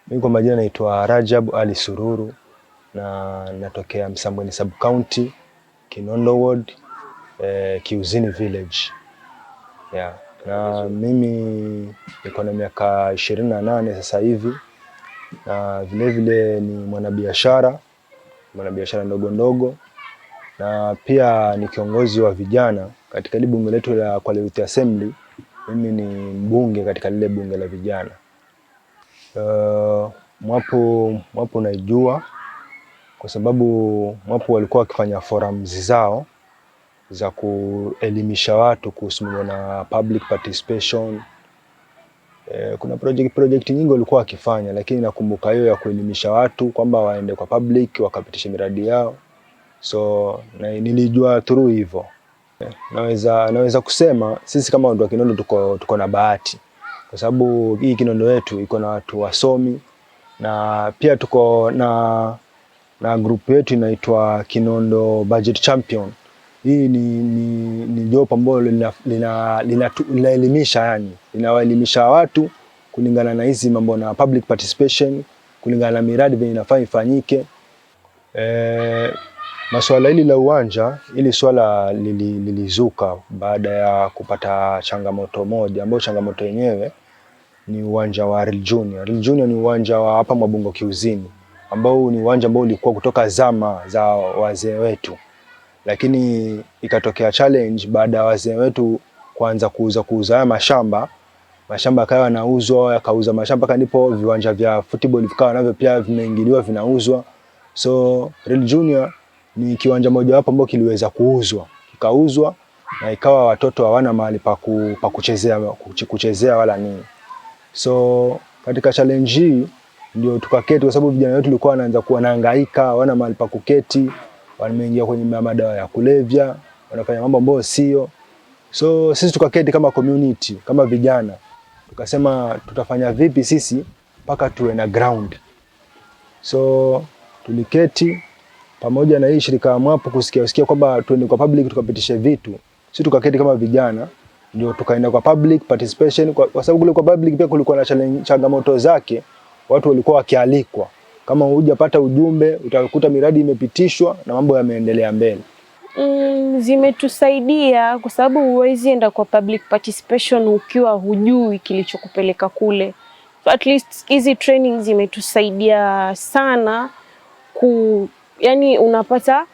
Mimi kwa majina naitwa Rajab Ali Sururu na natokea Msambweni Sub County, Kinondo Ward, Kiuzini Village. Yeah. Na mimi niko na miaka 28 sasa hivi na vile vile ni mwanabiashara ndogo ndogo, na pia ni kiongozi wa vijana katika ile bunge letu la Kwale Youth Assembly. Mimi ni mbunge katika lile bunge la vijana. Mwapo naijua kwa sababu Mwapo walikuwa wakifanya forums zao za kuelimisha watu kuhusu na public participation. Kuna project nyingi walikuwa wakifanya, lakini nakumbuka hiyo ya kuelimisha watu kwamba waende kwa public wakapitisha miradi yao. So nilijua through hivyo. Naweza kusema sisi kama watu wa Kinondo tuko na bahati, kwa sababu hii Kinondo yetu iko na watu wasomi, na pia tuko na group yetu inaitwa Kinondo Budget Champion. Hii ni jopo ambalo linaelimisha, yani linawaelimisha watu kulingana na hizi mambo na public participation, kulingana na miradi vile inafaa ifanyike. Masuala hili la uwanja, ili swala lilizuka baada ya kupata changamoto moja, ambayo changamoto yenyewe ni uwanja wa Real Junior. Real Junior ni uwanja wa hapa Mabungo Kiuzini, ambao ni uwanja ambao ulikuwa kutoka zama za wazee wetu, lakini ikatokea challenge baada ya wazee wetu kuanza kuuza haya mashamba yakawa yanauzwa, yakauza mashamba mpaka ndipo viwanja vya football vikawa navyo pia vimeingiliwa vinauzwa. So Real Junior ni kiwanja moja hapo ambao kiliweza kikauzwa, na ikawa watoto hawana mahali pa kuchezea wala nini. So katika challenge hii ndio tukaketi, kwa sababu vijana wetu walikuwa wanaanza kuwa nahangaika, hawana mahali pa kuketi, wameingia kwenye madawa ya kulevya, wanafanya mambo ambayo sio. So sisi tukaketi kama community, kama vijana, tukasema tutafanya vipi sisi mpaka tuwe na ground. So tuliketi pamoja na hii shirika ya Mwapo kusikia kwamba tuende kwa public tukapitishe vitu. Sisi tukaketi kama vijana, ndio tukaenda kwa public participation, kwa sababu kule kwa public pia kulikuwa na changamoto zake. Watu walikuwa wakialikwa, kama hujapata ujumbe utakuta miradi imepitishwa na mambo yameendelea mbele. Zimetusaidia kwa sababu huwezi enda kwa public participation ukiwa hujui kilichokupeleka kule. So at least hizi training zimetusaidia sana yani unapata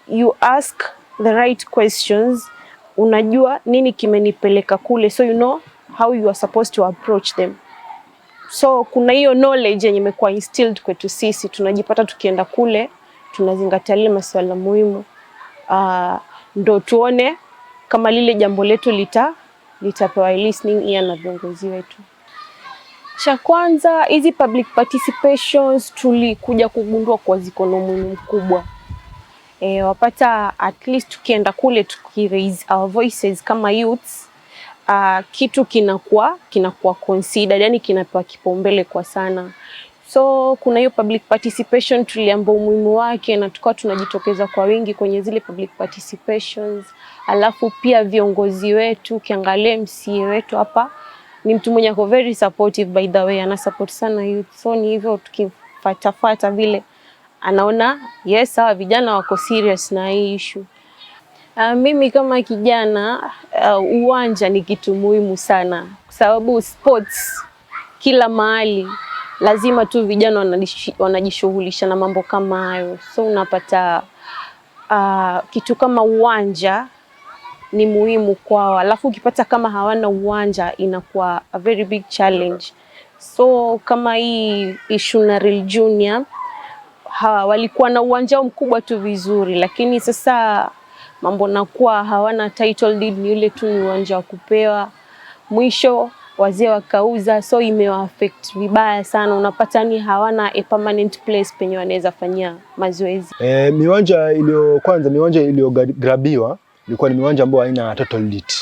you ask the right questions, unajua nini kimenipeleka kule, so you know how you are supposed to approach them. So kuna hiyo knowledge yenye imekuwa instilled kwetu sisi, tunajipata tukienda kule tunazingatia ile masuala muhimu, ndo tuone kama lile jambo letu litapewa listening ear na viongozi wetu. Cha kwanza, hizi public participations tulikuja kugundua kwa ziko na umuhimu mkubwa. Wapata at least tukienda kule tukiraise our voices kama youths, kitu kinakuwa considered, yani kinapewa kipaumbele kwa sana. So kuna hiyo public participation tuliamba umuhimu wake, na tukawa tunajitokeza kwa wingi kwenye zile public participations. Alafu pia viongozi wetu, ukiangalia MCA wetu hapa ni mtu mwenye ako very supportive, by the way, ana support sana youth. So ni hivyo tukifuata vile anaona yes hawa vijana wako serious na hii issue. Mimi kama kijana, uwanja ni kitu muhimu sana, kwa sababu sports kila mahali lazima tu vijana wanajishughulisha na mambo kama hayo. So unapata kitu kama uwanja ni muhimu kwao. Alafu ukipata kama hawana uwanja inakuwa a very big challenge. So kama hii issue na Real Junior, walikuwa na uwanja mkubwa tu vizuri, lakini sasa mambo nakuwa hawana title deed, ni ule tu ni uwanja wa kupewa, mwisho wazee wakauza. So imewa affect vibaya sana, unapata ni hawana a permanent place penye wanaweza fanyia mazoezi. Miwanja iliyograbiwa ilikuwa ni miwanja ambayo haina title deed.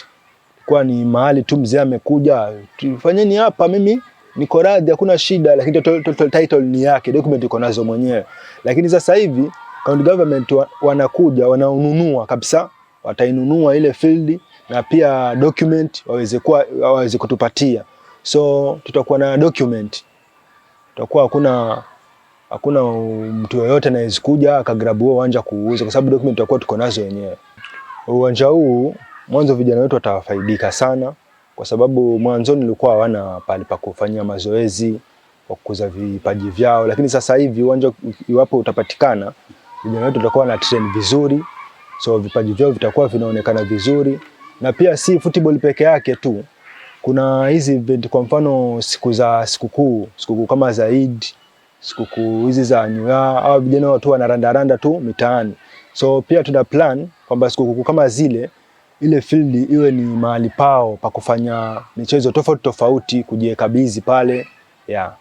Ilikuwa ni mahali tu mzee amekuja, tufanyeni hapa, mimi niko radhi, hakuna shida, lakini title ni yake, document iko nazo mwenyewe. Lakini sasa hivi county government wanakuja wanaununua kabisa, watainunua ile field na pia document waweze kutupatia. So tutakuwa na document tutakuwa hakuna mtu yoyote anaweza kuja akagrab huo uwanja kuuza, kwa sababu document tutakuwa tuko nazo wenyewe. Uwanja huu mwanzo vijana wetu watafaidika sana, kwa sababu mwanzo nilikuwa hawana pale pa kufanyia mazoezi kwa kukuza vipaji vyao, lakini sasa hivi uwanja iwapo utapatikana, vijana wetu watakuwa na train vizuri, so vipaji vyao vitakuwa vinaonekana vizuri. Na pia si football peke yake tu, kuna hizi event, kwa mfano sikukuu kama za Eid, sikukuu hizi za New Year, au vijana watu wanarandaranda tu mitaani. So pia tuna plan kwamba sikukuu kama zile, ile field iwe ni mahali pao pa kufanya michezo tofauti kujiweka busy pale, yeah.